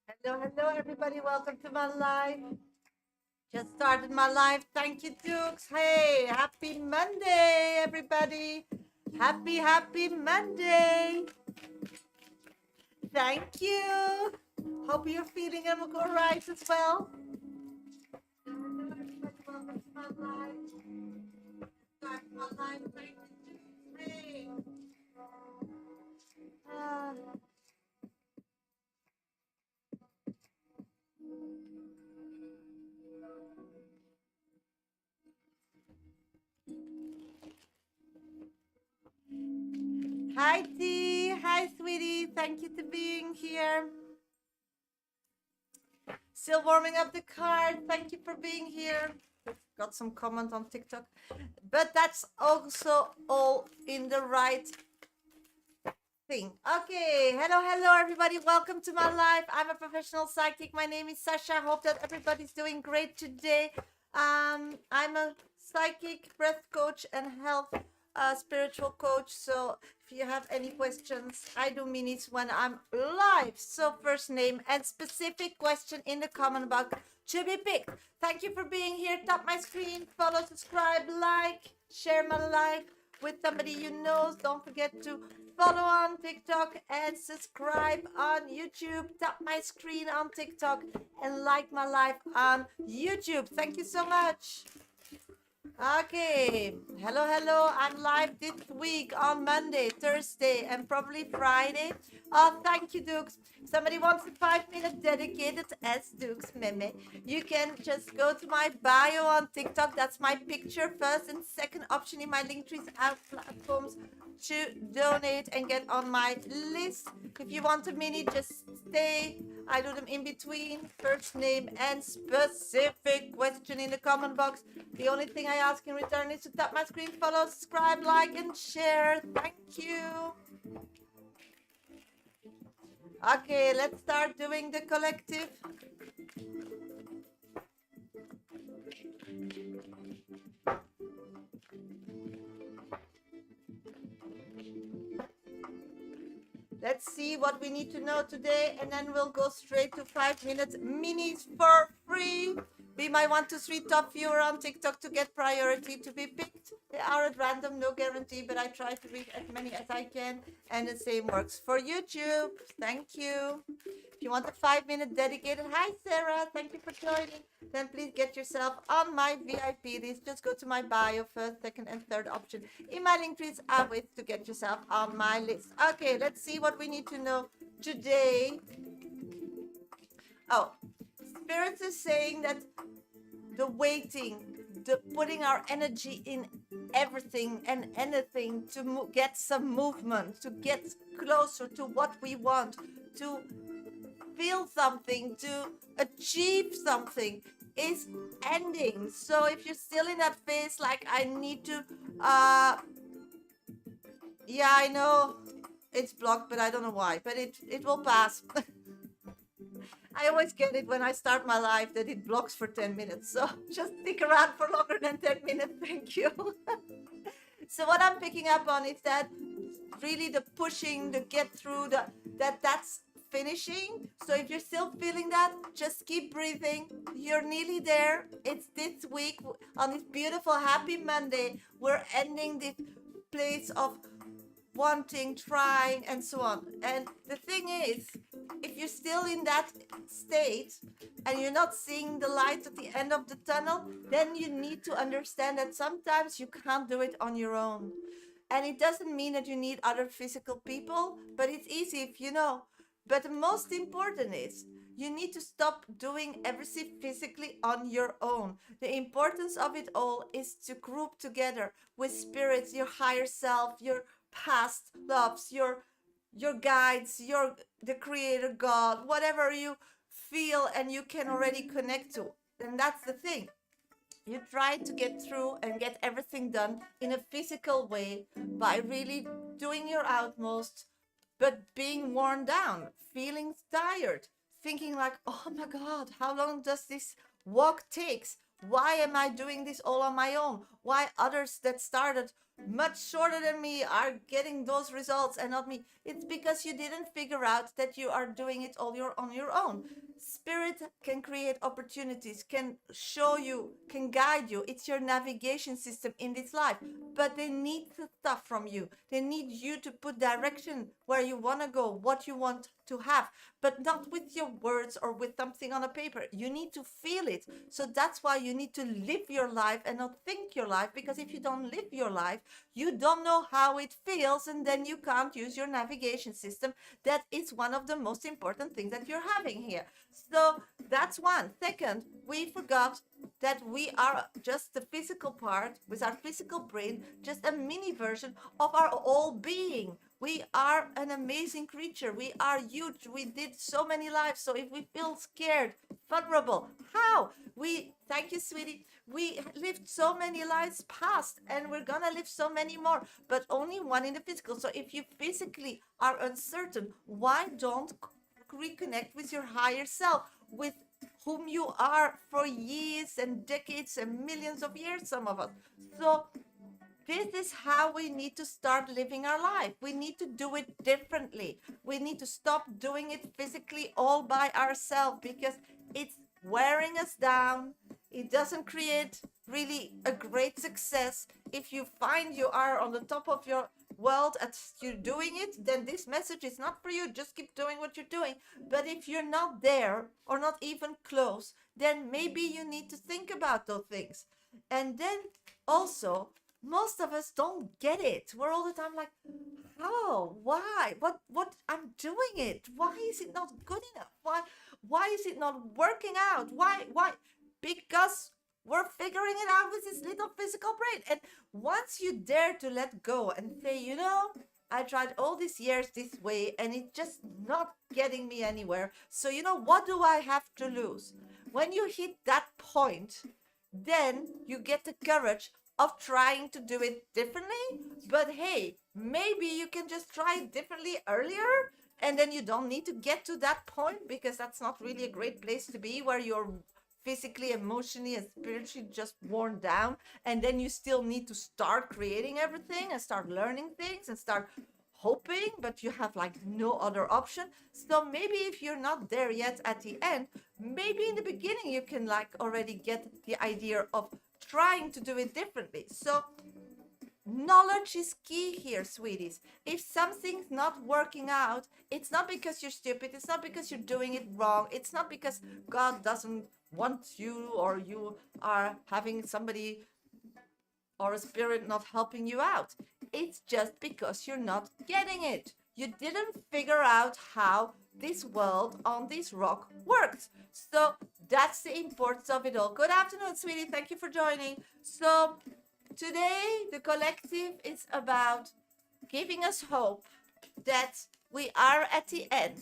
Hello, everybody. Welcome to my live. Just started my live. Thank you, Dukes. Hey, happy Monday, everybody. Happy Monday. Thank you. Hope you're feeling all right as well. Hello, everybody. Welcome to my live. Start my live. Thank you, Dukes. Hey. Ah. Hi, Dee. Hi, sweetie. Thank you for being here. Still warming up the card. Thank you for being here. Got some comment on TikTok. But that's also all in the right thing. Okay. Hello, everybody. Welcome to my life. I'm a professional psychic. My name is Sasha. Hope that everybody's doing great today. I'm a psychic, breath coach, and health spiritual coach. So if you have any questions, I do minis when I'm live. So first name and specific question in the comment box to be picked. Thank you for being here. Tap my screen, follow, subscribe, like, share my live with somebody you know. Don't forget to follow on TikTok and subscribe on YouTube. Tap my screen on TikTok and like my live on YouTube. Thank you so much. Okay, hello. I'm live this week on Monday, Thursday, and probably Friday. Oh, thank you, Dukes. Somebody wants a 5-minute dedicated as Dukes Meme. You can just go to my bio on TikTok. That's my picture. First and second option in my link trees and platforms to donate and get on my list. If you want a mini, just stay. I do them in between. First name and specific question in the comment box. The only thing I ask in return is to tap my screen, follow, subscribe, like, and share. Thank you. Okay, let's start doing the collective. Let's see what we need to know today, and then we'll go straight to 5 minutes minis for free. Be my 1, 2, 3 top viewer on TikTok to get priority to be picked. They are at random, no guarantee, but I try to read as many as I can, and the same works for YouTube. Thank you. If you want a 5-minute dedicated, hi Sarah, thank you for joining. Then please get yourself on my VIP list. Just go to my bio, first, second, and third option. In my link trees are with to get yourself on my list. Okay, let's see what we need to know today. Oh, Spirits is saying that the waiting, the putting our energy in everything and anything to get some movement, to get closer to what we want, to feel something, to achieve something is ending. So if you're still in that phase, like I need to, yeah, I know it's blocked, but I don't know why, but it will pass. I always get it when I start my live that it blocks for 10 minutes. So just stick around for longer than 10 minutes. Thank you. So what I'm picking up on is that really the pushing, the get through, that's finishing. So if you're still feeling that, just keep breathing. You're nearly there. It's this week on this beautiful happy Monday. We're ending this place of wanting, trying, and so on. And the thing is, if you're still in that state and you're not seeing the light at the end of the tunnel, then you need to understand that sometimes you can't do it on your own. And it doesn't mean that you need other physical people, but it's easy if you know. But the most important is you need to stop doing everything physically on your own. The importance of it all is to group together with spirits, your higher self, your past loves, your guides, the creator God, whatever you feel and you can already connect to. And that's the thing. You try to get through and get everything done in a physical way by really doing your utmost, but being worn down, feeling tired, thinking like, oh my God, how long does this walk takes? Why am I doing this all on my own? Why others that started much shorter than me are getting those results and not me? It's because you didn't figure out that you are doing it all on your own. Spirit can create opportunities, can show you, can guide you. It's your navigation system in this life. But they need the stuff from you. They need you to put direction where you want to go, what you want to have, but not with your words or with something on a paper. You need to feel it. So that's why you need to live your life and not think your life, because if you don't live your life, you don't know how it feels, and then you can't use your navigation system. That is one of the most important things that you're having here. So that's one. Second, we forgot that we are just the physical part with our physical brain, just a mini version of our whole being. We are an amazing creature. We are huge. We did so many lives. So if we feel scared, vulnerable, how? Thank you, sweetie. We lived so many lives past, and we're gonna live so many more, but only one in the physical. So if you physically are uncertain, why don't reconnect with your higher self, with whom you are for years and decades and millions of years, some of us. So this is how we need to start living our life. We need to do it differently. We need to stop doing it physically all by ourselves, because it's wearing us down. It doesn't create really a great success. If you find you are on the top of your world as you're doing it, then this message is not for you. Just keep doing what you're doing. But if you're not there or not even close, then maybe you need to think about those things. And then also, most of us don't get it. We're all the time like, how? Why? What? I'm doing it. Why is it not good enough? Why is it not working out? Why? Because we're figuring it out with this little physical brain. And once you dare to let go and say, I tried all these years this way and it's just not getting me anywhere. So, what do I have to lose? When you hit that point, then you get the courage of trying to do it differently. But hey, maybe you can just try it differently earlier, and then you don't need to get to that point, because that's not really a great place to be, where you're physically, emotionally, and spiritually just worn down, and then you still need to start creating everything and start learning things and start hoping, but you have like no other option. So maybe if you're not there yet at the end, maybe in the beginning you can like already get the idea of trying to do it differently. So knowledge is key here, sweeties. If something's not working out, it's not because you're stupid. It's not because you're doing it wrong. It's not because God doesn't want you, or you are having somebody or a spirit not helping you out. It's just because you're not getting it. You didn't figure out how this world on this rock works. So that's the importance of it all. Good afternoon, sweetie. Thank you for joining. So today, the collective is about giving us hope that we are at the end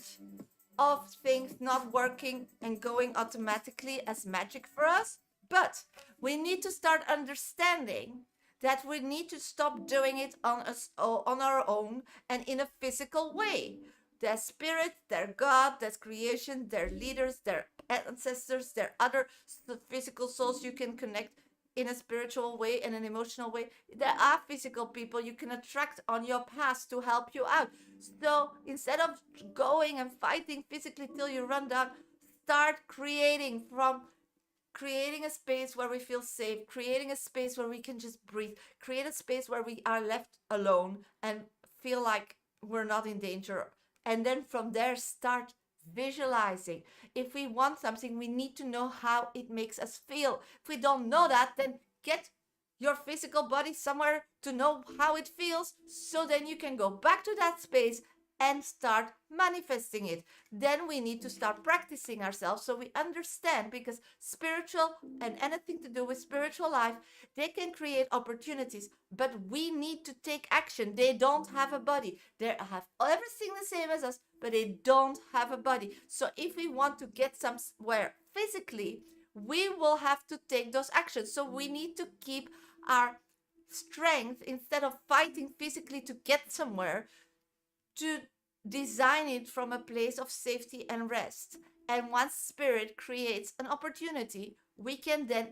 of things not working and going automatically as magic for us. But we need to start understanding that we need to stop doing it on our own and in a physical way. Their spirit, their God, their creation, their leaders, their ancestors, their other physical souls you can connect in a spiritual way and an emotional way. There are physical people you can attract on your path to help you out. So instead of going and fighting physically till you run down, start creating a space where we feel safe, creating a space where we can just breathe, create a space where we are left alone and feel like we're not in danger. And then from there, start visualizing. If we want something, we need to know how it makes us feel. If we don't know that, then get your physical body somewhere to know how it feels, so then you can go back to that space and start manifesting it. Then we need to start practicing ourselves so we understand, because spiritual and anything to do with spiritual life, they can create opportunities, but we need to take action. They don't have a body. They have everything the same as us, but they don't have a body. So if we want to get somewhere physically, we will have to take those actions. So we need to keep our strength, instead of fighting physically to get somewhere, to design it from a place of safety and rest. And once spirit creates an opportunity, we can then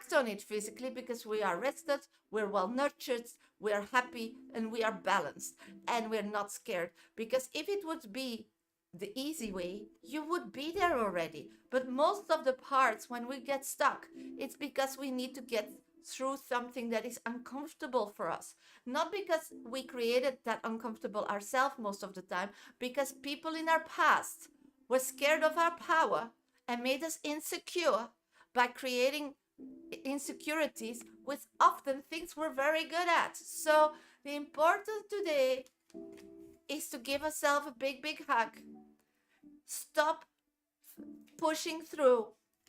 act on it physically because we are rested, we're well nurtured, we are happy, and we are balanced, and we're not scared. Because if it would be the easy way, you would be there already. But most of the parts, when we get stuck, it's because we need to get through something that is uncomfortable for us. Not because we created that uncomfortable ourselves most of the time, because people in our past were scared of our power and made us insecure by creating insecurities with often things we're very good at. So the important today is to give ourselves a big, big hug. Stop pushing through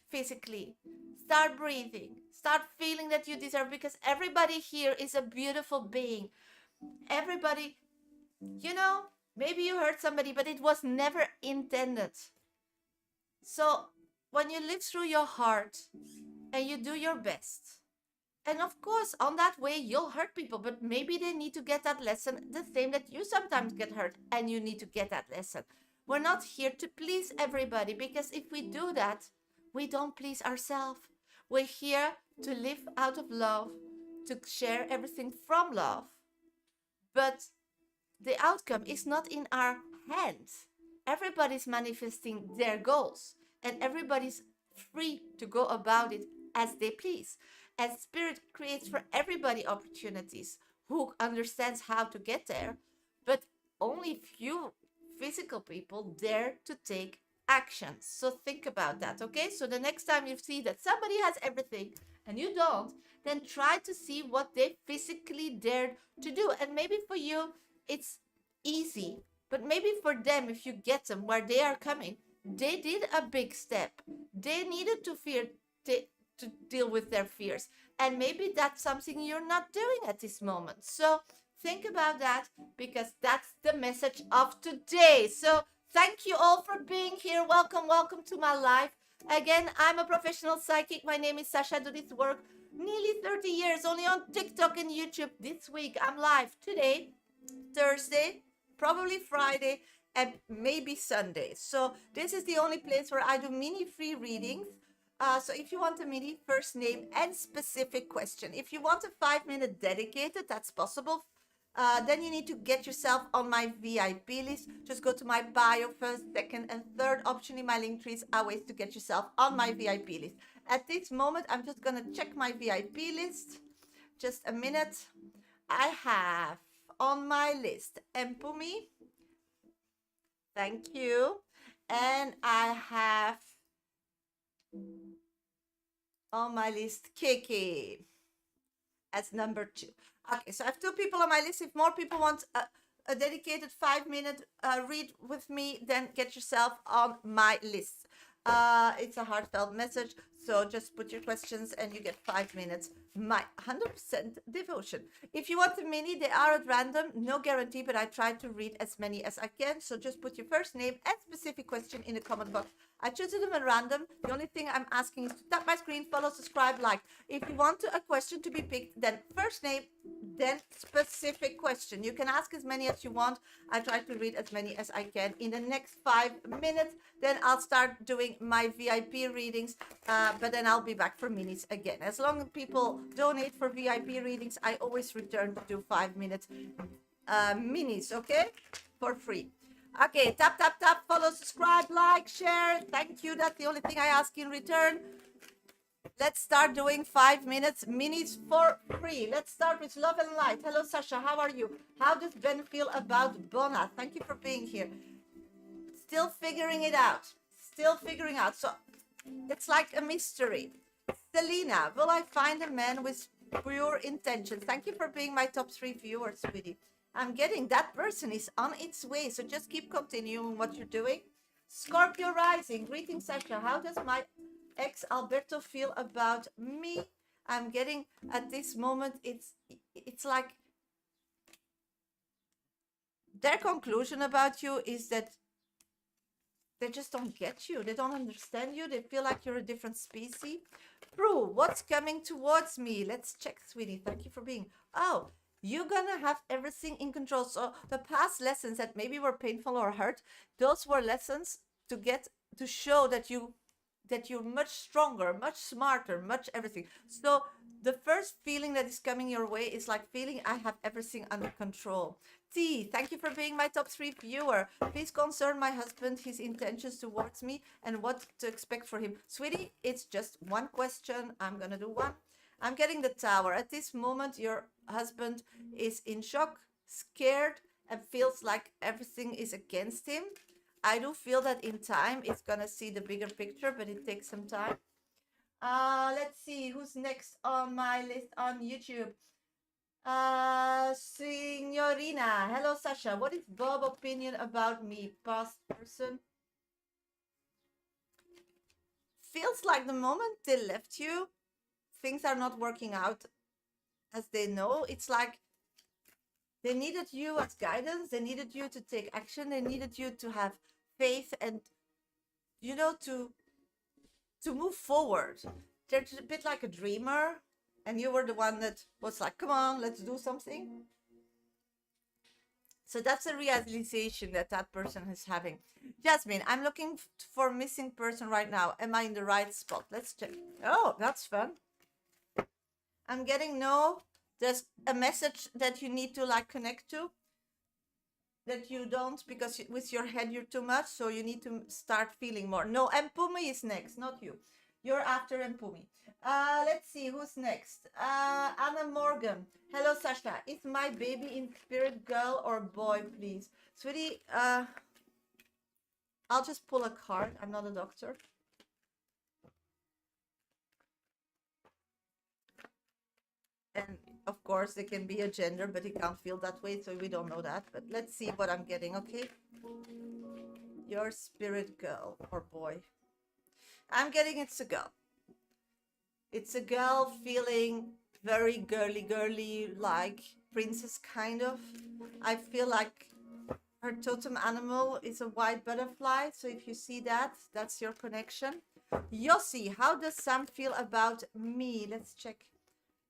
physically. Start breathing. Start feeling that you deserve, because everybody here is a beautiful being. Everybody, maybe you hurt somebody, but it was never intended. So when you live through your heart and you do your best, and of course, on that way, you'll hurt people, but maybe they need to get that lesson the same that you sometimes get hurt, and you need to get that lesson. We're not here to please everybody, because if we do that, we don't please ourselves. We're here to live out of love, to share everything from love. But the outcome is not in our hands. Everybody's manifesting their goals, and everybody's free to go about it as they please. And Spirit creates for everybody opportunities who understands how to get there, but only few physical people dare to take actions. So think about that, okay? So the next time you see that somebody has everything and you don't, then try to see what they physically dared to do. And maybe for you, it's easy, but maybe for them, if you get them where they are coming, they did a big step. They needed to deal with their fears, and maybe that's something you're not doing at this moment. So think about that, because that's the message of today. So thank you all for being here. Welcome to my life. Again, I'm a professional psychic. My name is Sasha. I do this work nearly 30 years, only on TikTok and YouTube. This week I'm live today, Thursday, probably Friday, and maybe Sunday. So this is the only place where I do mini free readings. So if you want a mini, first name and specific question. If you want a 5-minute dedicated, that's possible. Then you need to get yourself on my VIP list. Just go to my bio. First, second, and third option in my link trees are ways to get yourself on my VIP list. At this moment, I'm just going to check my VIP list. Just a minute. I have on my list Empumi. Thank you. And I have on my list Kiki as number 2. Okay, so I have 2 people on my list. If more people want a dedicated 5-minute read with me, then get yourself on my list. It's a heartfelt message, so just put your questions and you get 5 minutes. My 100% devotion. If you want a mini, they are at random, no guarantee, but I try to read as many as I can. So just put your first name and specific question in the comment box. I choose them at random. The only thing I'm asking is to tap my screen, follow, subscribe, like. If you want a question to be picked, then first name, then specific question. You can ask as many as you want. I try to read as many as I can in the next 5 minutes. Then I'll start doing my VIP readings, but then I'll be back for minis again. As long as people donate for VIP readings, I always return to do 5-minute minis, okay? For free. Okay, tap, follow, subscribe, like, share. Thank you. That's the only thing I ask in return. Let's start doing 5 minutes minis for free. Let's start with love and light. Hello, Sasha. How are you? How does Ben feel about Bona? Thank you for being here. Still figuring it out. Still figuring out. So it's like a mystery. Selena, will I find a man with pure intentions? Thank you for being my top 3 viewers, sweetie. I'm getting that person is on its way. So just keep continuing what you're doing. Scorpio rising. Greetings, Sasha. How does my ex Alberto feel about me? I'm getting at this moment, it's like their conclusion about you is that they just don't get you. They don't understand you. They feel like you're a different species. Prue, what's coming towards me? Let's check, sweetie. Thank you for being. Oh, you're gonna have everything in control. So the past lessons that maybe were painful or hurt, those were lessons to show that you that you're much stronger, much smarter, much everything. So the first feeling that is coming your way is like feeling I have everything under control. T, thank you for being my top 3 viewer. Please concern my husband, his intentions towards me, and what to expect for him. Sweetie, it's just one question. I'm gonna do one. I'm getting the Tower. At this moment, your husband is in shock, scared, and feels like everything is against him. I do feel that in time it's gonna see the bigger picture, but it takes some time. Let's see who's next on my list on YouTube. Signorina. Hello, Sasha. What is Bob's opinion about me? Past person. Feels like the moment they left you, things are not working out as they know. It's like they needed you as guidance. They needed you to take action. They needed you to have faith and, you know, to move forward. They're a bit like a dreamer, and you were the one that was like, come on, let's do something. So that's a realization that that person is having. Jasmine, I'm looking for a missing person right now. Am I in the right spot? Let's check. Oh, that's fun. I'm getting no. There's a message that you need to like connect to, that you don't, because with your head you're too much, so you need to start feeling more. No, Mpumi is next, not you. You're after Mpumi. Let's see who's next. Anna Morgan. Hello, Sasha. Is my baby in spirit girl or boy, please? Sweetie, I'll just pull a card. I'm not a doctor. And of course, it can be a gender, but it can't feel that way, so we don't know that. But let's see what I'm getting, okay? Your spirit girl or boy. I'm getting it's a girl. It's a girl feeling very girly, like princess kind of. I feel like her totem animal is a white butterfly. So if you see that, that's your connection. Yossi, how does Sam feel about me? Let's check.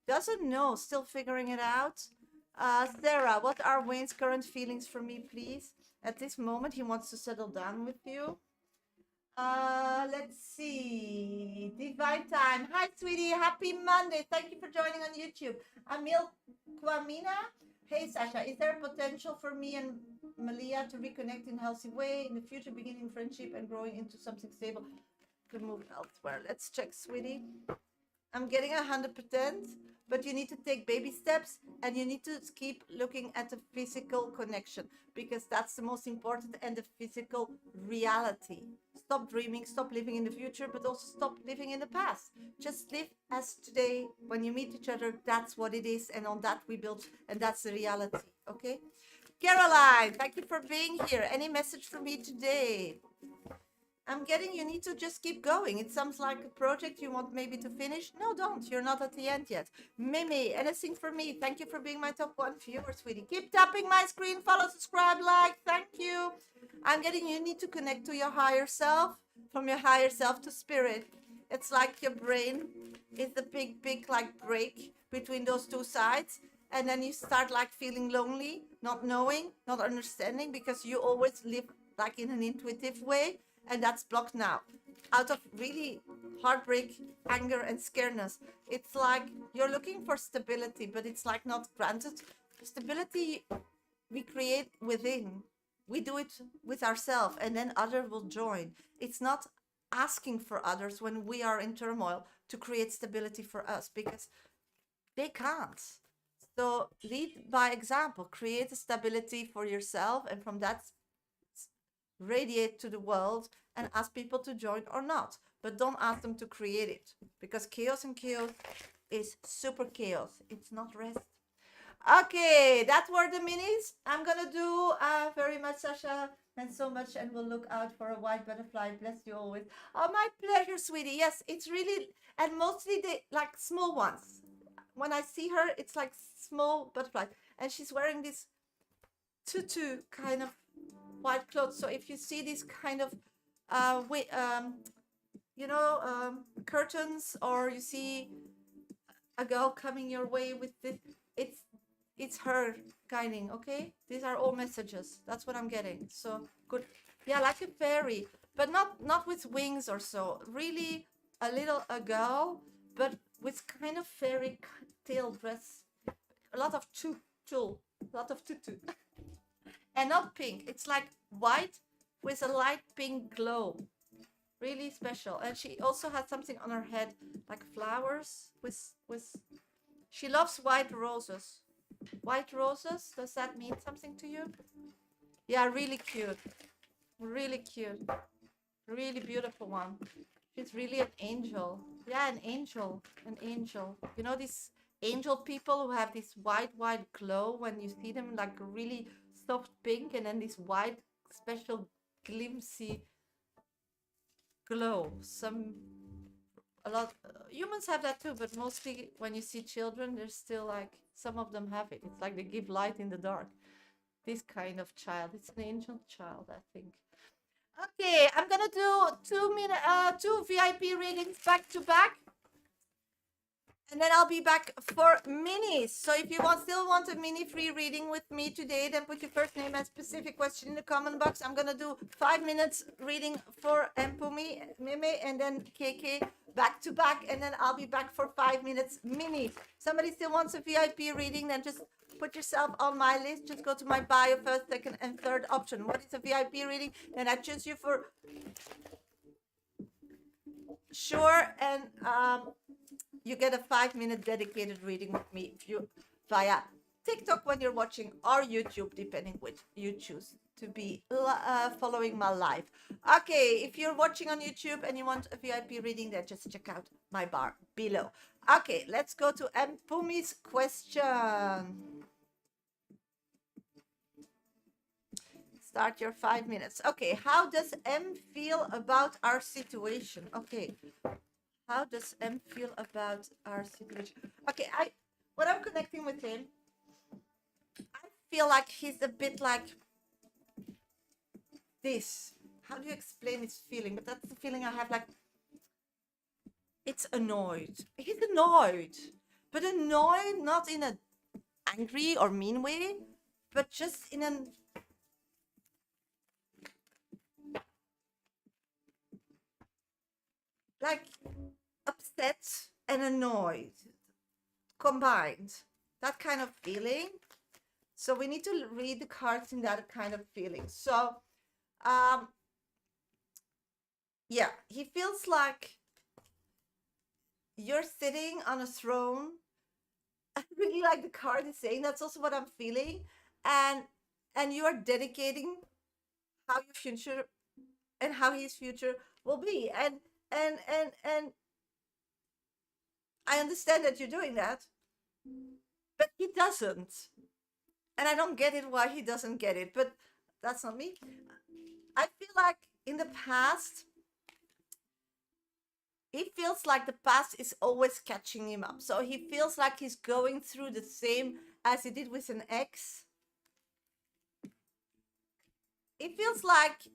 Doesn't know, still figuring it out. Sarah, what are Wayne's current feelings for me, please? At this moment, he wants to settle down with you. Let's see. Divine Time. Hi, sweetie. Happy Monday. Thank you for joining on YouTube. Amil Kwamina. Hey, Sasha. Is there potential for me and Malia to reconnect in a healthy way in the future, beginning friendship and growing into something stable? Could move elsewhere. Let's check, sweetie. I'm getting 100%, but you need to take baby steps and you need to keep looking at the physical connection, because that's the most important, and the physical reality. Stop dreaming, stop living in the future, but also stop living in the past. Just live as today. When you meet each other, that's what it is, and on that we build, and that's the reality, okay? Caroline, thank you for being here. Any message for me today? I'm getting you need to just keep going. It sounds like a project you want maybe to finish. No, don't. You're not at the end yet. Mimi, anything for me? Thank you for being my top 1 viewer, sweetie. Keep tapping my screen. Follow, subscribe, like. Thank you. I'm getting you need to connect to your higher self. From your higher self to spirit. It's like your brain is the big like break between those two sides. And then you start like feeling lonely, not knowing, not understanding, because you always live like in an intuitive way. And that's blocked now out of really heartbreak, anger, and scaredness. It's like you're looking for stability, but it's like not granted. Stability we create within. We do it with ourselves, and then others will join. It's not asking for others when we are in turmoil to create stability for us, because they can't. So lead by example. Create a stability for yourself, and from that radiate to the world and ask people to join or not, but don't ask them to create it, because chaos is super chaos. It's not rest. Okay, that were the minis. I'm gonna do very much, Sasha, and so much, and we'll look out for a white butterfly. Bless you always. Oh, my pleasure, sweetie. Yes, it's really, and mostly they like small ones. When I see her, it's like small butterflies, and she's wearing this tutu kind of white clothes. So if you see these kind of curtains, or you see a girl coming your way with this, it's her guiding. Okay, these are all messages. That's what I'm getting. So good. Yeah, like a fairy, but not with wings or so. Really, a little a girl, but with kind of fairy tail dress. A lot of tulle, a lot of tutu, and not pink. It's like white with a light pink glow. Really special. And she also had something on her head, like flowers with. She loves white roses. White roses. Does that mean something to you? Yeah, really cute. Really cute. Really beautiful one. She's really an angel. Yeah, an angel. An angel. You know these angel people who have this white glow when you see them, like really soft pink, and then this white special glimpsy glow. A lot humans have that too, but mostly when you see children, there's still like some of them have it. It's like they give light in the dark. This kind of child. It's an angel child, I think. Okay, I'm gonna do 2 minute, two VIP readings back to back, and then I'll be back for minis. So if you still want a mini free reading with me today, then put your first name and specific question in the comment box. I'm gonna do 5 minutes reading for Mpumi, Meme, and then KK back to back, and then I'll be back for 5 minutes mini. Somebody still wants a VIP reading, then just put yourself on my list. Just go to my bio, first, second, and third option. What is a VIP reading? Then I choose you for sure, and you get a 5 minute dedicated reading with me via TikTok when you're watching, or YouTube, depending which you choose to be following my live. Okay, if you're watching on YouTube and you want a VIP reading, then just check out my bar below. Okay, let's go to Mpumi's question. Start your 5 minutes. Okay, how does M feel about our situation? Okay, how does M feel about our situation? Okay, when I'm connecting with him, I feel like he's a bit like this. How do you explain his feeling? But that's the feeling I have, like, it's annoyed. He's annoyed, but annoyed not in an angry or mean way, but just in an like upset and annoyed combined, that kind of feeling. So we need to read the cards in that kind of feeling. So yeah, he feels like you're sitting on a throne. I really like the card is saying, that's also what I'm feeling. And you are dedicating how your future and how his future will be. And I understand that you're doing that, but he doesn't. And I don't get it why he doesn't get it, but that's not me. I feel like in the past, he feels like the past is always catching him up. So he feels like he's going through the same as he did with an ex. It feels like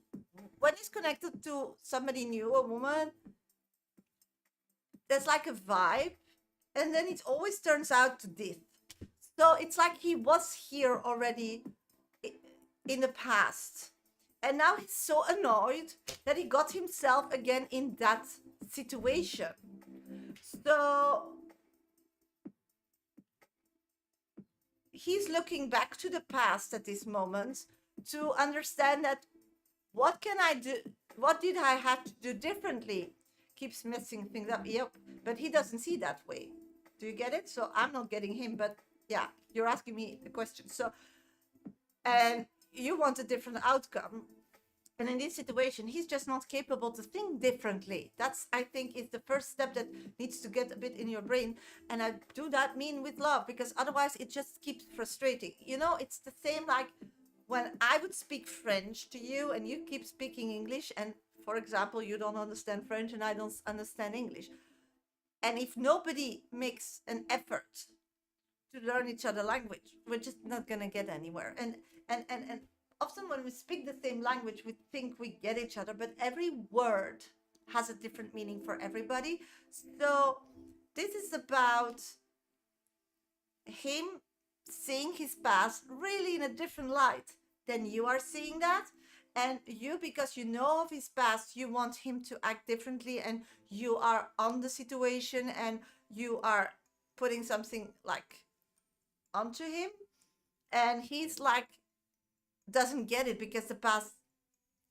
when he's connected to somebody new, a woman, there's like a vibe, and then it always turns out to this. So it's like he was here already in the past, and now he's so annoyed that he got himself again in that situation. So he's looking back to the past at this moment to understand that what can I do? What did I have to do differently? Keeps messing things up. Yep, but he doesn't see that way. Do you get it? So I'm not getting him, but yeah, you're asking me a question. So, and you want a different outcome. And in this situation, he's just not capable to think differently. That's, I think, is the first step that needs to get a bit in your brain. And I do not mean with love, because otherwise it just keeps frustrating. You know, it's the same like when I would speak French to you and you keep speaking English, and for example, you don't understand French and I don't understand English. And if nobody makes an effort to learn each other language, we're just not gonna get anywhere. And often when we speak the same language, we think we get each other, but every word has a different meaning for everybody. So this is about him seeing his past really in a different light than you are seeing that. And you, because you know of his past, you want him to act differently, and you are on the situation and you are putting something like onto him, and he's like doesn't get it because the past,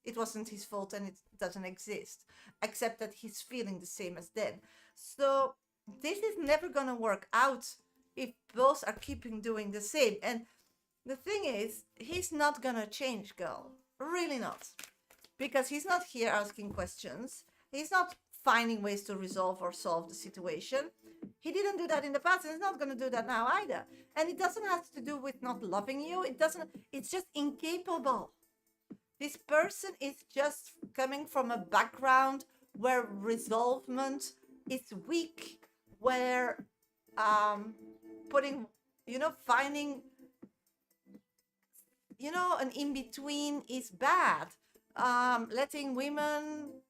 it wasn't his fault and it doesn't exist, except that he's feeling the same as then. So this is never gonna work out if both are keeping doing the same. And the thing is, he's not gonna change, girl. Really not. Because he's not here asking questions. He's not finding ways to resolve or solve the situation. He didn't do that in the past, and he's not gonna do that now either. And it doesn't have to do with not loving you. It's just incapable. This person is just coming from a background where resolvement is weak, where finding, an in-between is bad. Letting women,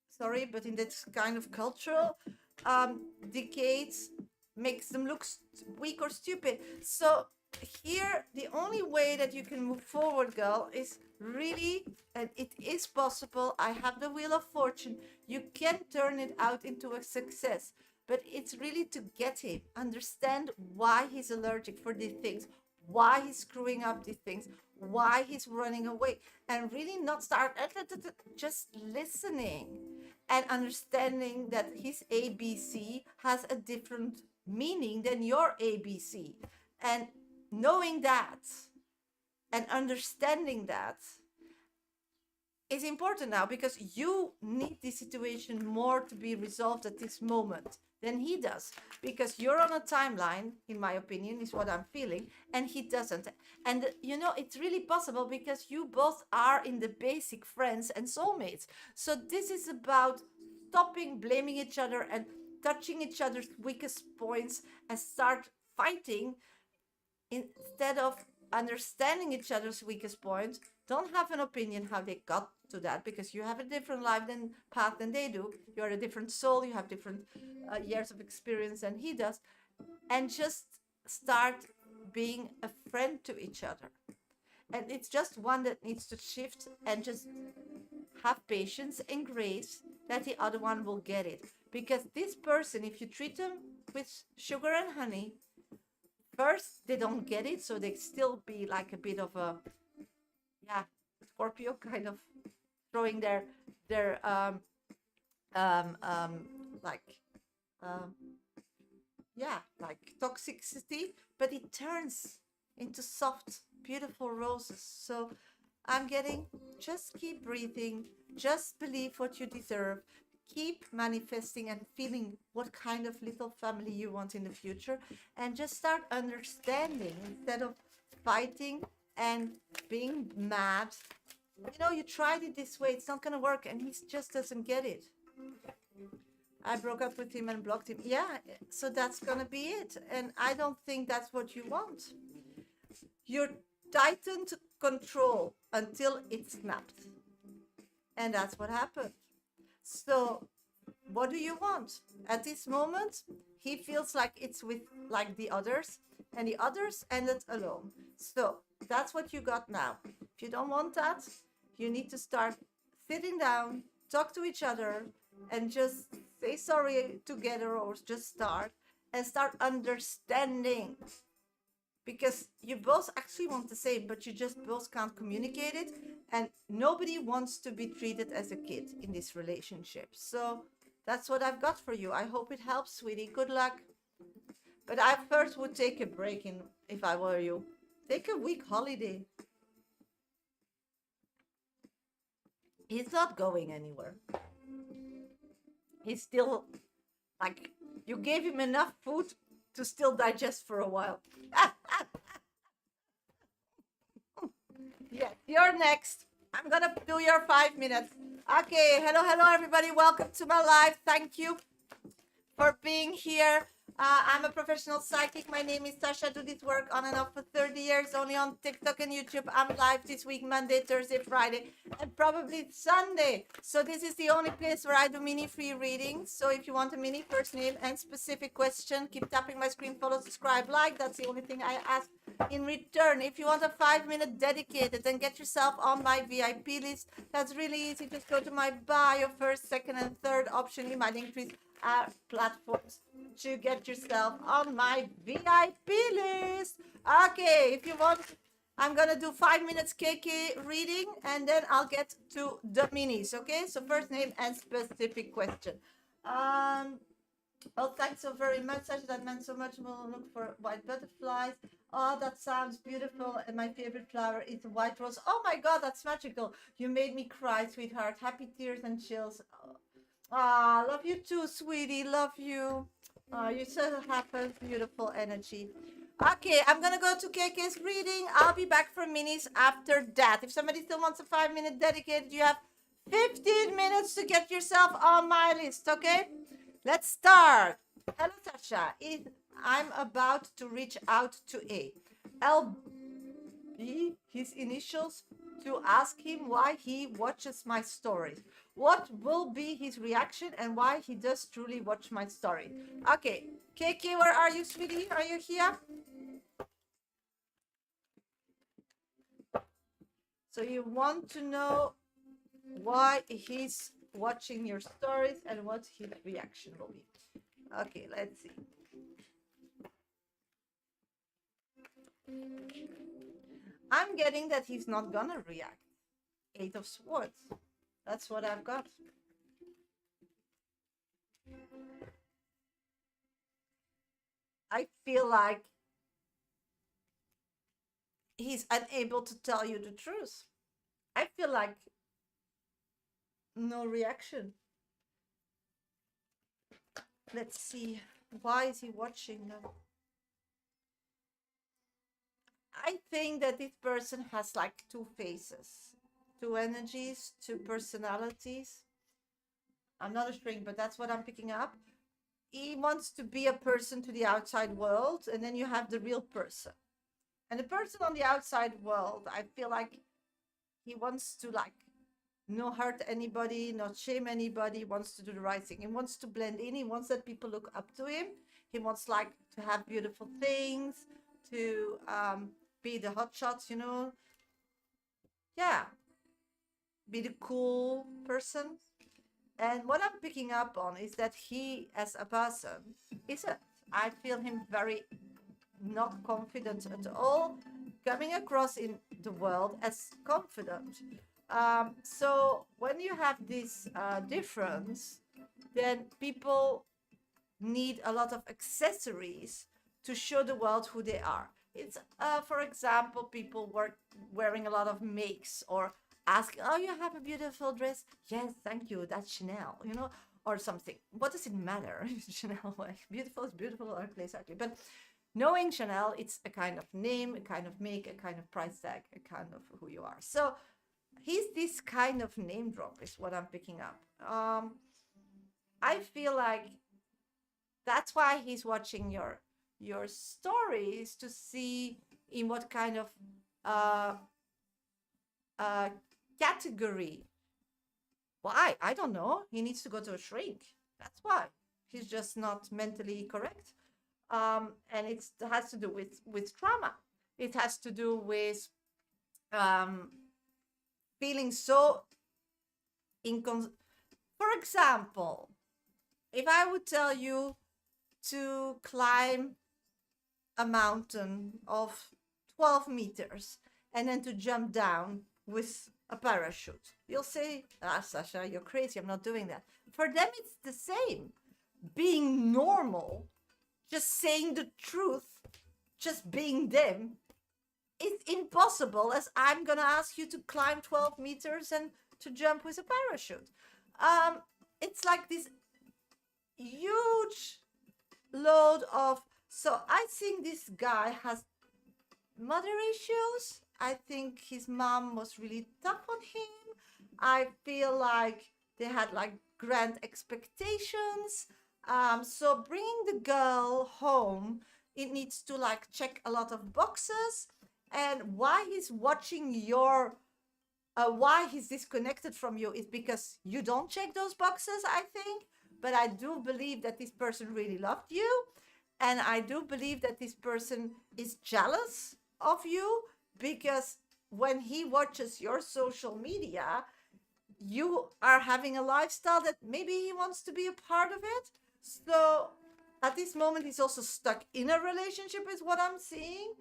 sorry, but in that kind of cultural decades makes them look weak or stupid. So here, the only way that you can move forward, girl, is really, and it is possible, I have the wheel of fortune, you can turn it out into a success, but it's really to get him, understand why he's allergic for these things, why he's screwing up these things, why he's running away, and really not start just listening and understanding that his ABC has a different meaning than your ABC. And knowing that and understanding that is important now, because you need this situation more to be resolved at this moment than he does, because you're on a timeline, in my opinion, is what I'm feeling, and he doesn't. And it's really possible because you both are in the basic friends and soulmates. So this is about stopping blaming each other and touching each other's weakest points and start fighting instead of understanding each other's weakest points. Don't have an opinion how they got to that, because you have a different path than they do. You're a different soul. You have different years of experience than he does, and just start being a friend to each other. And it's just one that needs to shift and just have patience and grace that the other one will get it. Because this person, if you treat them with sugar and honey, first they don't get it, so they still be like a bit of a Scorpio, kind of throwing their like toxicity, but it turns into soft, beautiful roses. So I'm getting, just keep breathing, just believe what you deserve, keep manifesting and feeling what kind of little family you want in the future, and just start understanding instead of fighting and being mad. You tried it this way, it's not gonna work, and he just doesn't get it. I broke up with him and blocked him. Yeah, so that's gonna be it. And I don't think that's what you want. You're tightened control until it snapped. And that's what happened. So what do you want? At this moment, he feels like it's with like the others, and the others ended alone. So that's what you got now. If you don't want that, you need to start sitting down, talk to each other, and just say sorry together, or just start understanding. Because you both actually want the same, but you just both can't communicate it. And nobody wants to be treated as a kid in this relationship. So that's what I've got for you. I hope it helps, sweetie. Good luck. But I first would take a break if I were you. Take a week holiday. He's not going anywhere. He's still, like, you gave him enough food to still digest for a while. Yes, you're next. I'm gonna do your 5 minutes. Okay, hello everybody. Welcome to my live. Thank you for being here. I'm a professional psychic. My name is Sasha. I do this work on and off for 30 years, only on TikTok and YouTube. I'm live this week, Monday, Thursday, Friday, and probably Sunday. So this is the only place where I do mini free readings. So if you want a mini first name and specific question, keep tapping my screen, follow, subscribe, like. That's the only thing I ask in return. If you want a 5-minute dedicated, then get yourself on my VIP list. That's really easy. Just go to my bio, first, second, and third option in my link trees platforms to get yourself on my VIP list. Okay, if you want, I'm gonna do 5 minutes KK reading and then I'll get to the minis. Okay, so first name and specific question. Oh, thanks so very much, Sasha. That meant so much. We'll look for white butterflies. Oh, that sounds beautiful. And my favorite flower is the white rose. Oh my God, that's magical. You made me cry, sweetheart. Happy tears and chills. Ah, love you too, sweetie. Love you. You still have a beautiful energy. Okay, I'm gonna go to KK's reading. I'll be back for minis after that. If somebody still wants a 5-minute dedicated, you have 15 minutes to get yourself on my list, okay? Let's start. Hello, Sasha. I'm about to reach out to A. LB, his initials, to ask him why he watches my stories. What will be his reaction and why he does truly watch my story? Okay, KK, where are you, sweetie? Are you here? So you want to know why he's watching your stories and what his reaction will be. Okay, let's see. I'm getting that he's not gonna react. 8 of Swords. That's what I've got. I feel like he's unable to tell you the truth. I feel like no reaction. Let's see. Why is he watching them? I think that this person has like two faces, two energies, two personalities. I'm not a shrink, but that's what I'm picking up. He wants to be a person to the outside world, and then you have the real person. And the person on the outside world, I feel like he wants to like not hurt anybody, not shame anybody, wants to do the right thing. He wants to blend in. He wants that people look up to him. He wants like to have beautiful things, to be the hot shots, you know. Yeah. Be the cool person. And what I'm picking up on is that he, as a person, isn't. I feel him very not confident at all, coming across in the world as confident. So when you have this difference, then people need a lot of accessories to show the world who they are. It's, for example, people wearing a lot of makes or asking, oh, you have a beautiful dress. Yes, thank you. That's Chanel, you know, or something. What does it matter? Chanel, like, beautiful is beautiful, ugly is ugly. But knowing Chanel, it's a kind of name, a kind of make, a kind of price tag, a kind of who you are. So he's this kind of name drop is what I'm picking up. I feel like that's why he's watching your stories, to see in what kind of category. Why? I don't know. He needs to go to a shrink. That's why. He's just not mentally correct. And it has to do with trauma. It has to do with feeling so for example, if I would tell you to climb a mountain of 12 meters and then to jump down with a parachute, you'll say, ah, Sasha, you're crazy, I'm not doing that. For them, it's the same. Being normal, just saying the truth, just being them, it's impossible, as I'm gonna ask you to climb 12 meters and to jump with a parachute. It's like this huge load of, so I think this guy has mother issues. I think his mom was really tough on him. I feel like they had like grand expectations. So bringing the girl home, it needs to like check a lot of boxes. And why he's watching your, why he's disconnected from you is because you don't check those boxes, I think. But I do believe that this person really loved you. And I do believe that this person is jealous of you because when he watches your social media, you are having a lifestyle that maybe he wants to be a part of it. So at this moment, he's also stuck in a relationship, is what I'm seeing.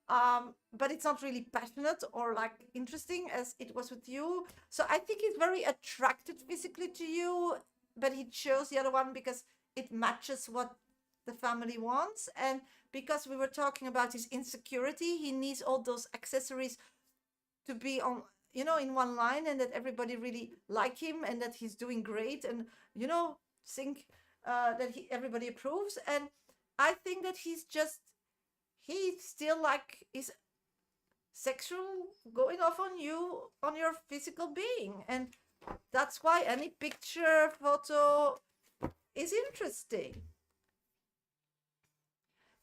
But it's not really passionate or like interesting as it was with you. So I think he's very attracted physically to you, but he chose the other one because it matches what the family wants. And because we were talking about his insecurity, he needs all those accessories to be on, in one line, and that everybody really like him and that he's doing great, and think that everybody approves. And I think that he's still like is sexual going off on you, on your physical being, and that's why any picture photo is interesting.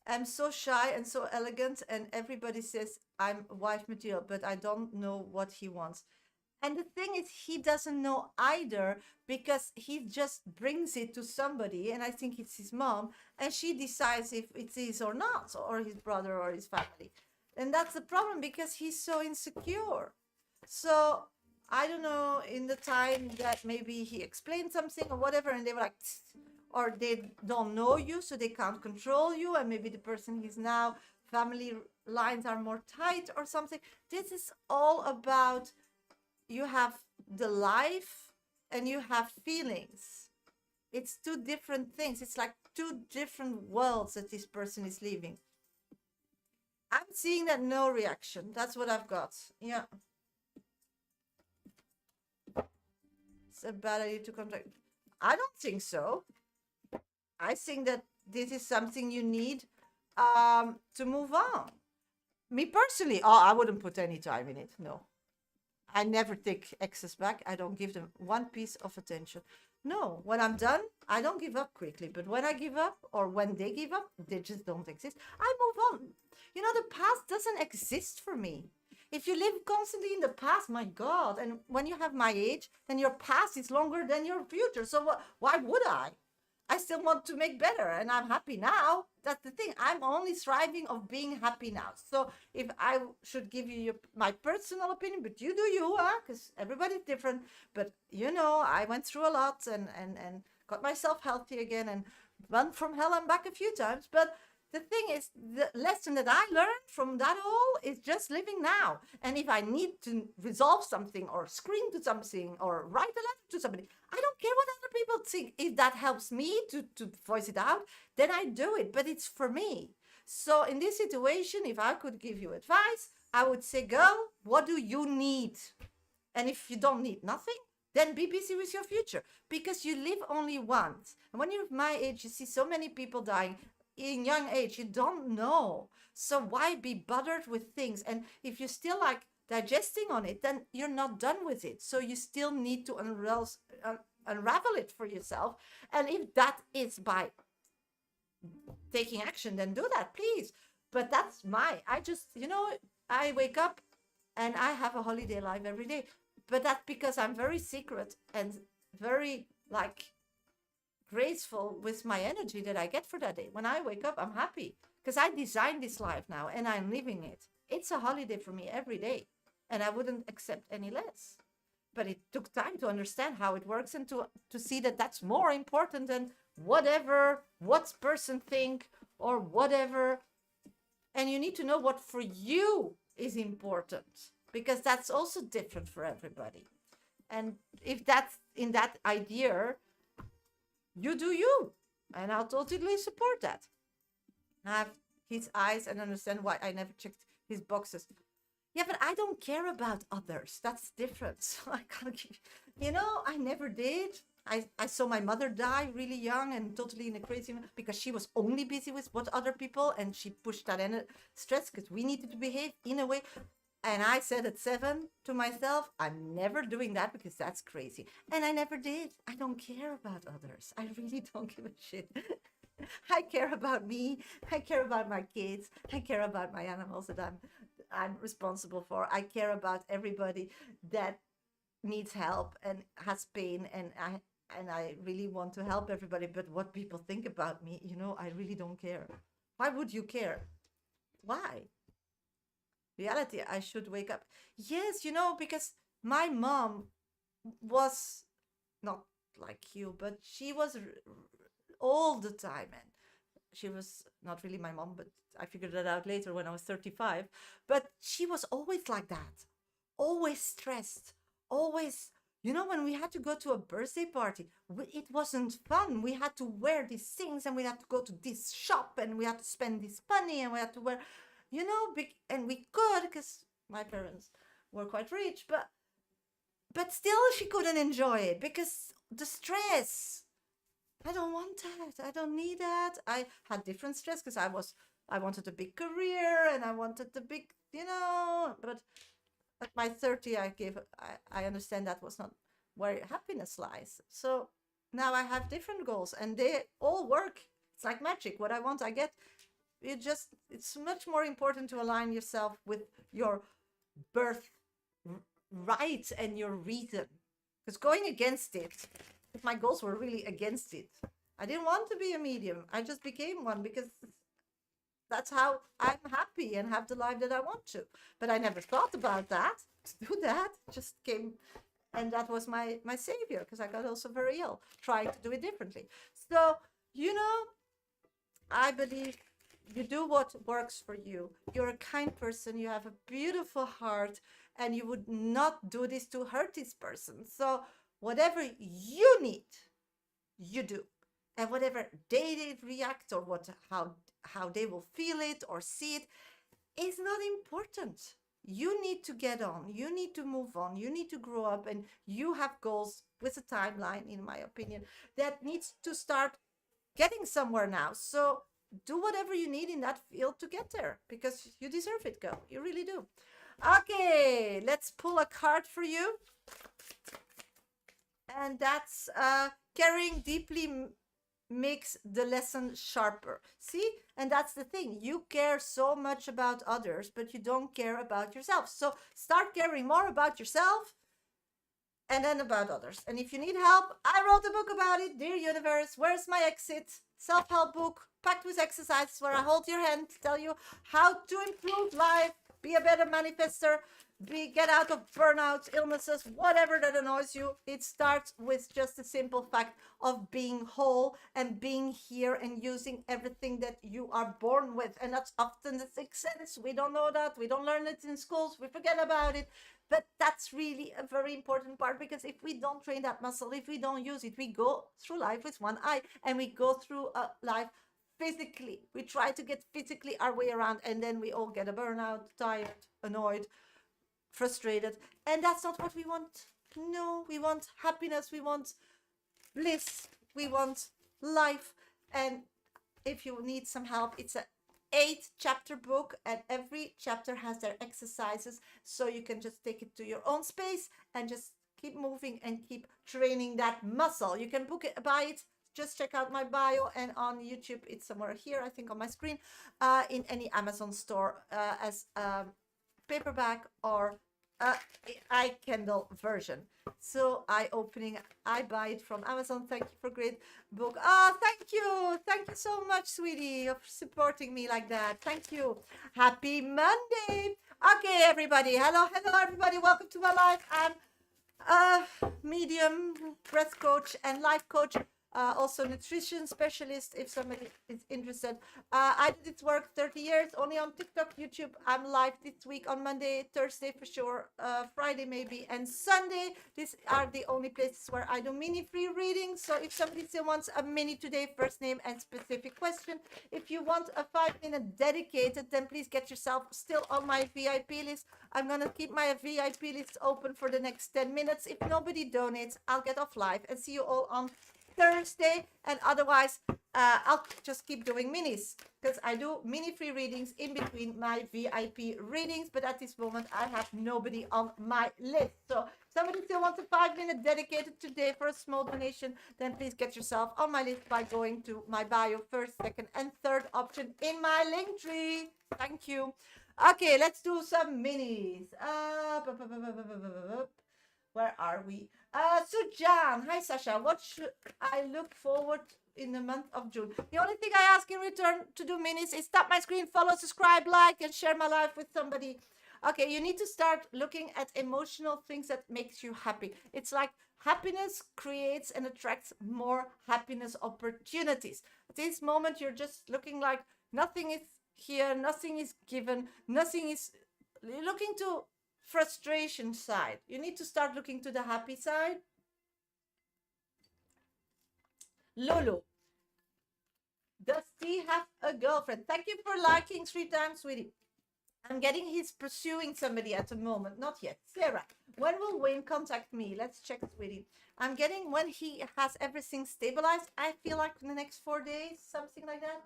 I'm so shy and so elegant, and everybody says I'm wife material, but I don't know what he wants. And the thing is, he doesn't know either because he just brings it to somebody, and I think it's his mom, and she decides if it is or not, or his brother or his family. And that's the problem because he's so insecure. So I don't know, in the time that maybe he explained something or whatever, and they were like, or they don't know you, so they can't control you, and maybe the person he's now, family lines are more tight or something. This is all about, you have the life and you have feelings. It's two different things. It's like two different worlds that this person is living. I'm seeing that no reaction. That's what I've got. Yeah. It's a bad idea to contact. I don't think so. I think that this is something you need to move on. Me personally, I wouldn't put any time in it. No. I never take exes back. I don't give them one piece of attention. No, when I'm done, I don't give up quickly. But when I give up, or when they give up, they just don't exist. I move on. The past doesn't exist for me. If you live constantly in the past, my God, and when you have my age, then your past is longer than your future. So why would I? I still want to make better, and I'm happy now. That's the thing. I'm only striving of being happy now. So if I should give you my personal opinion, but you do you, because everybody's different. But I went through a lot and got myself healthy again and run from hell and back a few times. But the thing is, the lesson that I learned from that all is just living now. And if I need to resolve something or scream to something or write a letter to somebody, I don't care what other people think. If that helps me to voice it out, then I do it. But it's for me. So in this situation, if I could give you advice, I would say, girl, what do you need? And if you don't need nothing, then be busy with your future, because you live only once. And when you're my age, you see so many people dying in young age. You don't know. So why be bothered with things? And if you're still like digesting on it, then you're not done with it. So you still need to unravel it for yourself. And if that is by taking action, then do that, please. But that's I wake up and I have a holiday life every day. But that's because I'm very secret and very graceful with my energy that I get for that day. When I wake up, I'm happy because I designed this life now and I'm living it. It's a holiday for me every day, and I wouldn't accept any less. But it took time to understand how it works and to see that that's more important than what person think or whatever. And you need to know what for you is important, because that's also different for everybody. And if that's in that idea, you do you, and I'll totally support that. I have his eyes and understand why I never checked his boxes. Yeah, but I don't care about others. That's different. So I can't give, I never did. I saw my mother die really young and totally in a crazy, because she was only busy with what other people, and she pushed that in stress because we needed to behave in a way. And I said at 7 to myself, I'm never doing that because that's crazy. And I never did. I don't care about others. I really don't give a shit. I care about me. I care about my kids. I care about my animals that I'm responsible for. I care about everybody that needs help and has pain, and I really want to help everybody. But what people think about me, I really don't care. Why would you care? Why? Reality, I should wake up. Yes, because my mom was not like you, but she was all the time, and she was not really my mom, but I figured that out later when I was 35. But she was always like that, always stressed, always. When we had to go to a birthday party, it wasn't fun. We had to wear these things, and we had to go to this shop, and we had to spend this money, and we had to wear, and we could because my parents were quite rich, but still she couldn't enjoy it because the stress. I don't want that. I don't need that. I had different stress because I wanted a big career, and I wanted the big, but at my 30, I understand that was not where happiness lies. So now I have different goals, and they all work. It's like magic. What I want, I get. It's much more important to align yourself with your birth right and your reason. Because going against it, if my goals were really against it, I didn't want to be a medium. I just became one because that's how I'm happy and have the life that I want to. But I never thought about that, to do that. Just came, and that was my savior, because I got also very ill, trying to do it differently. So, I believe you do what works for you. You're a kind person. You have a beautiful heart, and you would not do this to hurt this person. So whatever you need, you do. And whatever they react, or how they will feel it or see it, is not important. You need to get on. You need to move on. You need to grow up, and you have goals with a timeline, in my opinion, that needs to start getting somewhere now. So do whatever you need in that field to get there, because you deserve it, girl. You really do. Okay, let's pull a card for you. And that's caring deeply makes the lesson sharper. See? And that's the thing. You care so much about others, but you don't care about yourself. So start caring more about yourself and then about others. And if you need help, I wrote a book about it. Dear Universe, Where's My Exit? Self-help book, packed with exercises where I hold your hand, tell you how to improve life, be a better manifester, get out of burnout, illnesses, whatever that annoys you. It starts with just the simple fact of being whole and being here and using everything that you are born with. And that's often the sixth sense. We don't know that. We don't learn it in schools. We forget about it. But that's really a very important part, because if we don't train that muscle, if we don't use it, we go through life with one eye, and we go through life physically. We try to get physically our way around, and then we all get a burnout, tired, annoyed, frustrated. And that's not what we want. No, we want happiness. We want bliss. We want life. And if you need some help, it's a 8-chapter book, and every chapter has their exercises, so you can just take it to your own space and just keep moving and keep training that muscle. You can buy it. Just check out my bio, and on YouTube it's somewhere here, I think on my screen, in any Amazon store, as paperback or iKindle version. So I buy it from Amazon. Thank you for great book. Thank you so much, sweetie, for supporting me like that. Thank you. Happy Monday. Okay, everybody, hello everybody, welcome to my life. I'm a medium, breath coach, and life coach. Also nutrition specialist, if somebody is interested. I did this work 30 years, only on TikTok, YouTube. I'm live this week on Monday, Thursday for sure, Friday maybe, and Sunday. These are the only places where I do mini free readings. So if somebody still wants a mini today, first name and specific question. If you want a 5-minute dedicated, then please get yourself still on my VIP list. I'm gonna keep my VIP list open for the next 10 minutes. If nobody donates, I'll get off live and see you all on Thursday, and otherwise I'll just keep doing minis because I do mini free readings in between my VIP readings, but at this moment I have nobody on my list. So somebody still wants a 5-minute dedicated today for a small donation, then please get yourself on my list by going to my bio, first, second, and third option in my link tree. Thank you. Okay, let's do some minis. Where are we? Sujan, hi Sasha. What should I look forward in the month of June? The only thing I ask in return to do minis is tap my screen, follow, subscribe, like, and share my life with somebody. Okay, you need to start looking at emotional things that makes you happy. It's like happiness creates and attracts more happiness opportunities. At this moment, you're just looking like nothing is here, nothing is given, nothing is looking to frustration side. You need to start looking to the happy side. Lulu, does he have a girlfriend? Thank you for liking 3 times, sweetie. I'm getting he's pursuing somebody at the moment. Not yet. Sarah, when will Wayne contact me? Let's check, sweetie. I'm getting when he has everything stabilized. I feel like in the next 4 days, something like that.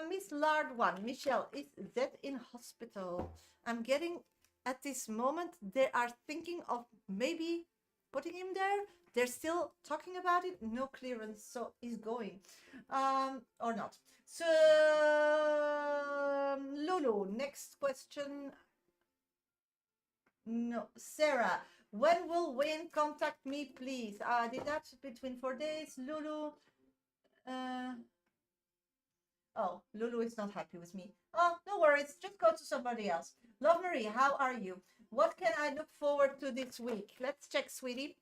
Miss Lard one, Michelle, is that in hospital? I'm getting at this moment, they are thinking of maybe putting him there. They're still talking about it. No clearance, so he's going. Or not. So, Lulu, next question. No, Sarah, when will Wayne contact me, please? I did that between 4 days. Lulu, oh, Lulu is not happy with me. Oh, no worries. Just go to somebody else. Love Marie, how are you? What can I look forward to this week? Let's check, sweetie.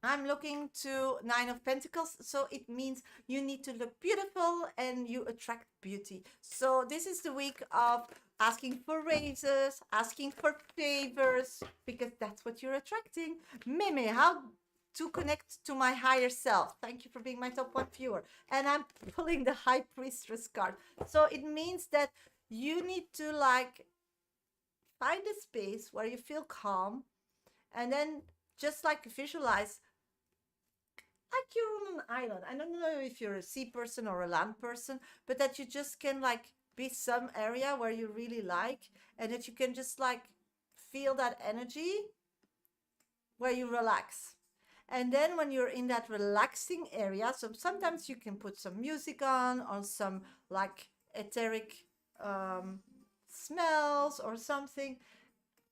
I'm looking to 9 of Pentacles, so it means you need to look beautiful and you attract beauty. So this is the week of asking for raises, asking for favors, because that's what you're attracting. Meme, how to connect to my higher self. Thank you for being my top 1 viewer. And I'm pulling the High Priestess card. So it means that you need to like find a space where you feel calm and then just like visualize like you're on an island. I don't know if you're a sea person or a land person, but that you just can like be some area where you really like, and that you can just like feel that energy where you relax. And then when you're in that relaxing area, so sometimes you can put some music on or some like etheric smells or something,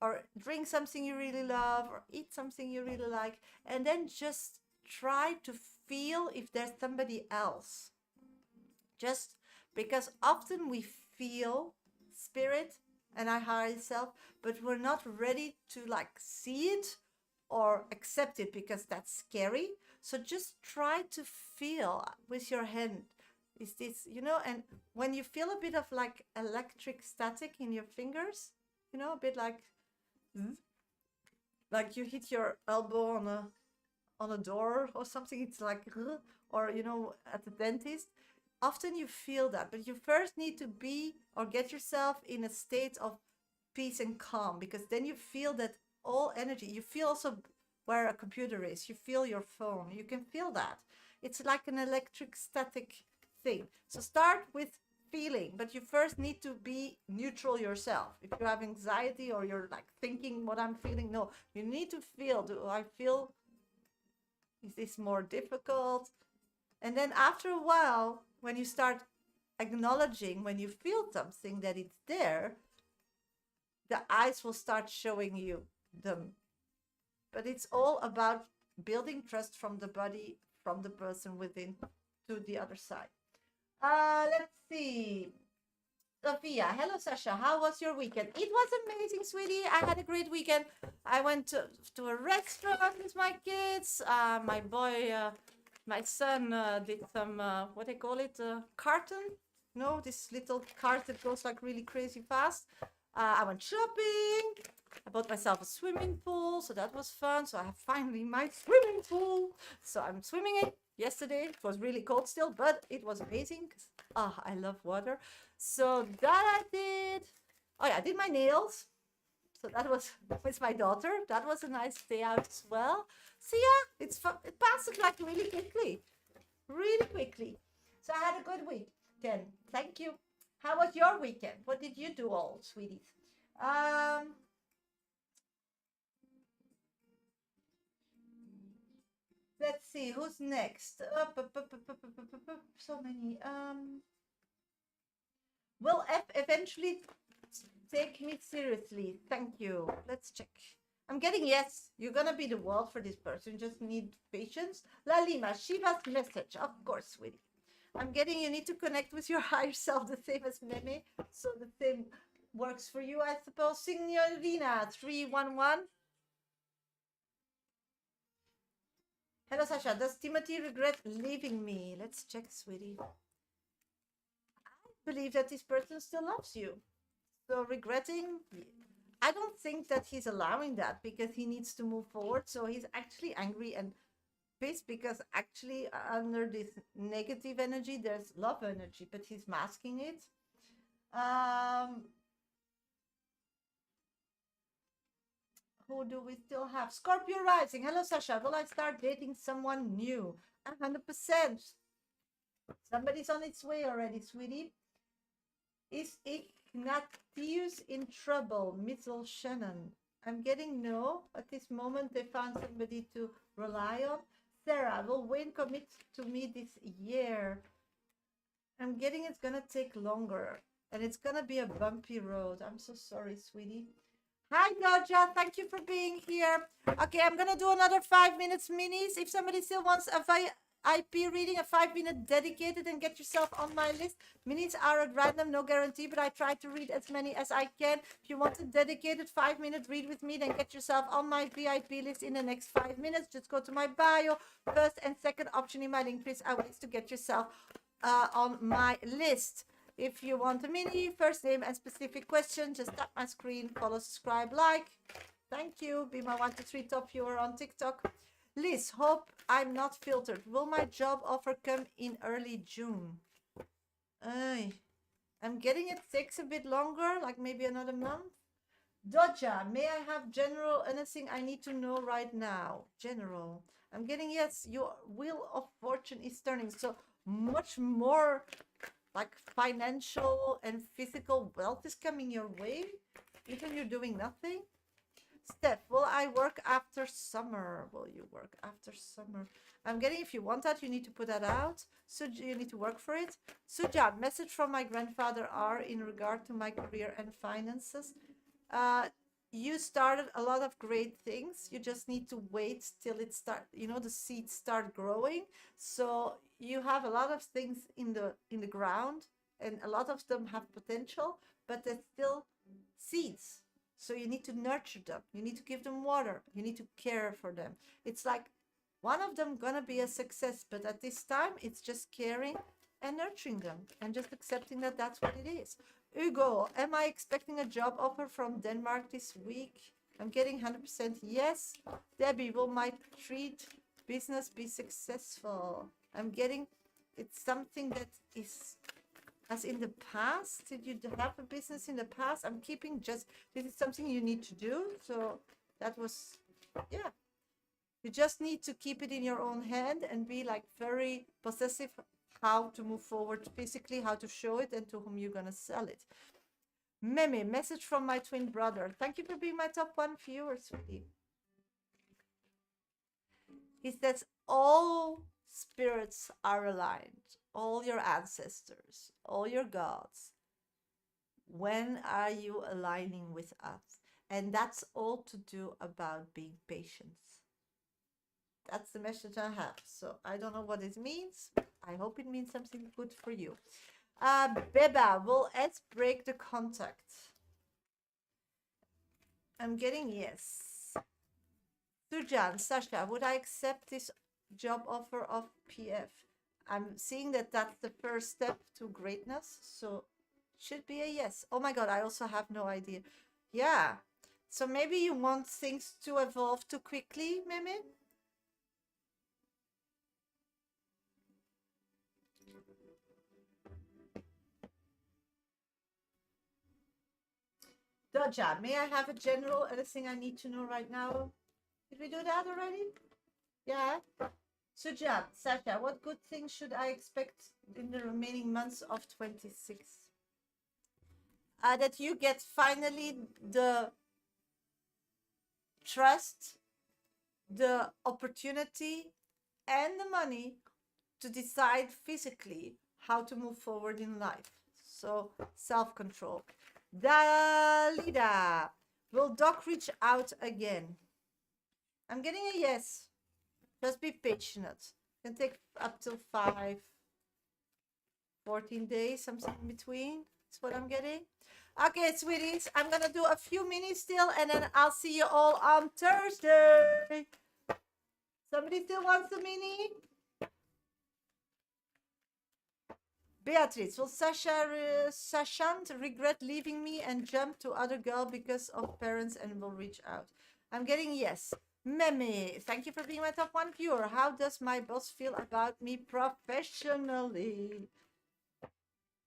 or drink something you really love or eat something you really like, and then just try to feel if there's somebody else. Just because often we feel spirit and our higher self, but we're not ready to like see it or accept it because that's scary. So just try to feel with your hand. Is this, you know, and when you feel a bit of like electric static in your fingers, you know, a bit like you hit your elbow on a door or something, it's like, or you know, at the dentist, often you feel that, but you first need to be or get yourself in a state of peace and calm, because then you feel that all energy. You feel also where a computer is, you feel your phone, you can feel that. It's like an electric static thing. So start with feeling, but you first need to be neutral yourself. If you have anxiety or you're like thinking what I'm feeling, no, you need to feel. Do I feel, is this more difficult? And then after a while, when you start acknowledging when you feel something that it's there, the eyes will start showing you them. But it's all about building trust from the body, from the person within to the other side. Let's see. Sophia, hello Sasha, how was your weekend? It was amazing, sweetie. I had a great weekend. I went to a restaurant with my kids. My boy, my son did some, what they call it, carton? No, this little cart that goes like really crazy fast. I went shopping. I bought myself a swimming pool, so that was fun. So I have finally my swimming pool. So I'm swimming it. Yesterday it was really cold still, but it was amazing. I love water. So that I did. Oh yeah, I did my nails. So that was with my daughter. That was a nice day out as well. So yeah, it's fun. It passes like really quickly. really quickly. So I had a good week. Then, thank you. How was your weekend? What did you do, all sweeties? Um, let's see who's next. So many. Will F eventually take me seriously? Thank you. Let's check. I'm getting yes. You're gonna be the world for this person. Just need patience. La Lima, Shiva's message. Of course, sweetie. I'm getting you need to connect with your higher self, the same as Meme. So the same works for you, I suppose. Signorina 311. Hello, Sasha. Does Timothy regret leaving me? Let's check, sweetie. I believe that this person still loves you. So regretting, I don't think that he's allowing that because he needs to move forward. So he's actually angry and pissed because actually under this negative energy, there's love energy, but he's masking it. Who do we still have? Scorpio rising. Hello, Sasha. Will I start dating someone new? 100%. Somebody's on its way already, sweetie. Is Ignatius in trouble? Mitchell Shannon. I'm getting no. At this moment, they found somebody to rely on. Sarah, will Wayne commit to me this year? I'm getting it's gonna take longer. And it's gonna be a bumpy road. I'm so sorry, sweetie. Hi, Doja. Thank you for being here. Okay, I'm going to do another 5 minutes minis. If somebody still wants a IP reading, a 5-minute dedicated, and get yourself on my list. Minis are at random, no guarantee, but I try to read as many as I can. If you want a dedicated 5-minute read with me, then get yourself on my VIP list in the next 5 minutes. Just go to my bio. First and second option in my link, please, are ways to get yourself on my list. If you want a mini, first name and specific question, just tap my screen, follow, subscribe, like. Thank you. Be my 123 top viewer on TikTok. Liz, hope I'm not filtered. Will my job offer come in early June? I'm getting it takes a bit longer, like maybe another month. Doja, may I have general anything I need to know right now? General. I'm getting yes, your wheel of fortune is turning. So much more like financial and physical wealth is coming your way, even you're doing nothing. Steph, will I work after summer? Will you work after summer? I'm getting if you want that, you need to put that out. So you need to work for it. Sujan, message from my grandfather R in regard to my career and finances. You started a lot of great things. You just need to wait till it start, the seeds start growing. So you have a lot of things in the ground, and a lot of them have potential, but they're still seeds. So you need to nurture them. You need to give them water. You need to care for them. It's like one of them gonna be a success, but at this time it's just caring and nurturing them and just accepting that that's what it is. Hugo, am I expecting a job offer from Denmark this week? I'm getting 100% yes. Debbie, will my treat business be successful? I'm getting, it's something that is as in the past. Did you have a business in the past? I'm keeping just, this is something you need to do. So that was, yeah. You just need to keep it in your own hand and be like very possessive how to move forward physically, how to show it, and to whom you're going to sell it. Meme, message from my twin brother. Thank you for being my top 1 viewer, sweetie. Is that all spirits are aligned, all your ancestors, all your gods. When are you aligning with us? And that's all to do about being patient. That's the message I have. So I don't know what it means. I hope it means something good for you. Beba, will Ed break the contact? I'm getting yes. Sujan, Sasha, would I accept this job offer of PF? I'm seeing that that's the first step to greatness. So should be a yes. Oh my God, I also have no idea. Yeah. So maybe you want things to evolve too quickly, Mimi? Doja, may I have a general anything I need to know right now? Did we do that already? Yeah. Sujat, Sasha, what good things should I expect in the remaining months of 26? That you get finally the trust, the opportunity, and the money to decide physically how to move forward in life. So, self-control. Dalida, will Doc reach out again? I'm getting a yes. Just be patient. It can take up till 14 days, something in between. That's what I'm getting. Okay, sweeties, I'm gonna do a few minis still, and then I'll see you all on Thursday. Somebody still wants a mini? Beatrice, will Sashant regret leaving me and jump to other girl because of parents and will reach out? I'm getting yes. Meme, thank you for being my top 1 viewer. How does my boss feel about me professionally?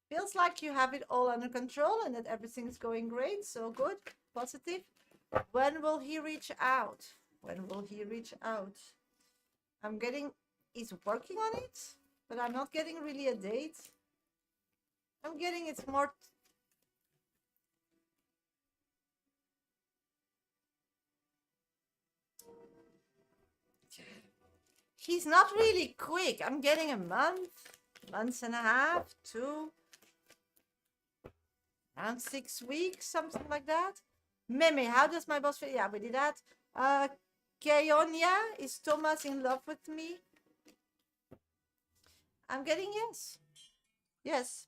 Feels like you have it all under control and that everything's going great. So good, positive. When will he reach out? When will he reach out? I'm getting, he's working on it, but I'm not getting really a date. I'm getting it's more. He's not really quick. I'm getting a month, months and a half, 2, around 6 weeks, something like that. Meme, how does my boss feel? Yeah, we did that. Keonia, is Thomas in love with me? I'm getting yes. Yes.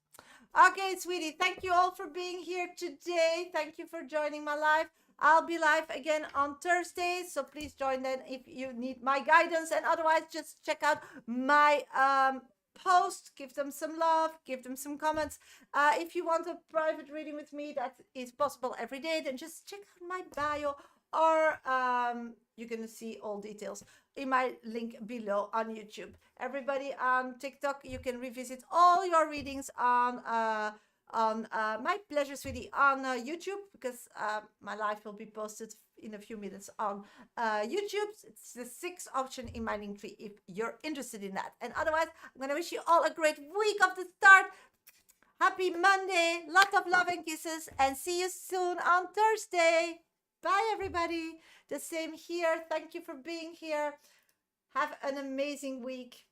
Okay, sweetie, thank you all for being here today. Thank you for joining my live. I'll be live again on Thursday, so please join then if you need my guidance. And otherwise, just check out my post, give them some love, give them some comments. If you want a private reading with me, that is possible every day, then just check out my bio, or you're going to see all details in my link below on YouTube. Everybody on TikTok, you can revisit all your readings on my pleasure, sweetie, on YouTube, because my live will be posted in a few minutes on YouTube. It's the 6th option in my link tree if you're interested in that. And otherwise, I'm gonna wish you all a great week of the start. Happy Monday, lots of love and kisses, and see you soon on Thursday. Bye, everybody. The same here. Thank you for being here. Have an amazing week.